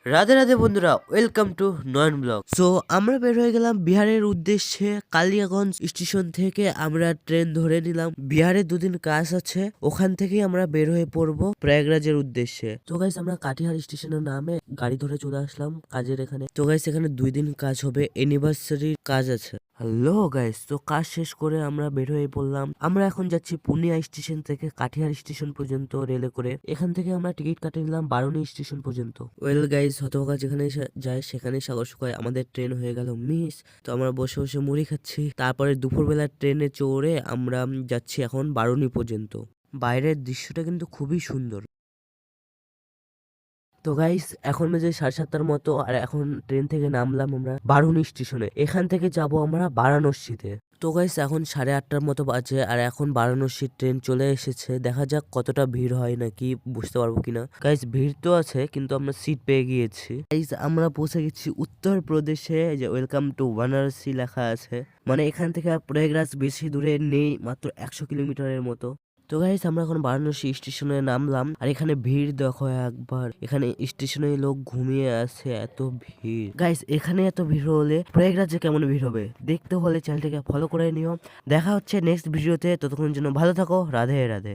রাধে রাধে বন্ধুরা, welcome to Nayan blog. So আমরা বের হয়ে গেলাম বিহারের উদ্দেশ্যে। কালিয়াগঞ্জ স্টেশন থেকে আমরা ট্রেন ধরে নিলাম। বিহারে দুদিন কাজ আছে, ওখান থেকেই আমরা বের হয়ে পড়বো প্রয়াগরাজের উদ্দেশ্যে। তো গাইস আমরা কাটিহার স্টেশনের নামে গাড়ি ধরে চলে আসলাম কাজের এখানে। তো গাইস এখানে 2 দিন কাজ হবে, অ্যানিভার্সারির কাজ আছে। হ্যালো গাইস, তো কাজ শেষ করে আমরা বের হয়ে পড়লাম। আমরা এখন যাচ্ছি পূর্ণিয়া স্টেশন থেকে কাটিহার স্টেশন পর্যন্ত রেলে করে। এখান থেকে আমরা টিকিট কাটে নিলাম বারুনি স্টেশন পর্যন্ত। ওয়েল গাইস, হতভাগা যেখানে যায় সেখানে সাগর শুকায়। আমাদের ট্রেন হয়ে গেল মিস। তো আমরা বসে বসে মুড়ি খাচ্ছি। তারপরে দুপুরবেলা ট্রেনে চড়ে আমরা যাচ্ছি এখন বারুনি পর্যন্ত। বাইরের দৃশ্যটা কিন্তু খুবই সুন্দর। তো গাইস এখন বাজে 7:30টার মতো, আর এখন ট্রেন থেকে নামলাম আমরা বারুনি স্টেশনে। এখান থেকে যাব আমরা বারাণসীতে। তো গাইস এখন 8:30টার মতো বাজে, আর এখন বারাণসীর ট্রেন চলে এসেছে। দেখা যাক কতটা ভিড় হয় নাকি, বুঝতে পারবো কিনা। গাইস ভিড় তো আছে, কিন্তু আমরা সিট পেয়ে গিয়েছি। গাইস আমরা পৌঁছে গেছি উত্তরপ্রদেশে। যে ওয়েলকাম টু বারাণসী লেখা আছে, মানে এখান থেকে প্রয়াগরাজ বেশি দূরে নেই, মাত্র 100 কিলোমিটারের মতো। তো গাইস আমরা এখন বারাণসী স্টেশনে নামলাম, আর এখানে ভিড় দেখো একবার। এখানে স্টেশনে লোক ঘুমিয়ে আছে, এত ভিড়। গাইস এখানে এত ভিড় হলে প্রয়াগরাজে কেমন ভিড় হবে দেখতে হলে চ্যানেলটাকে ফলো করে নিও। দেখা হচ্ছে নেক্সট ভিডিওতে, ততক্ষণ জন্য ভালো থাকো। রাধে রাধে।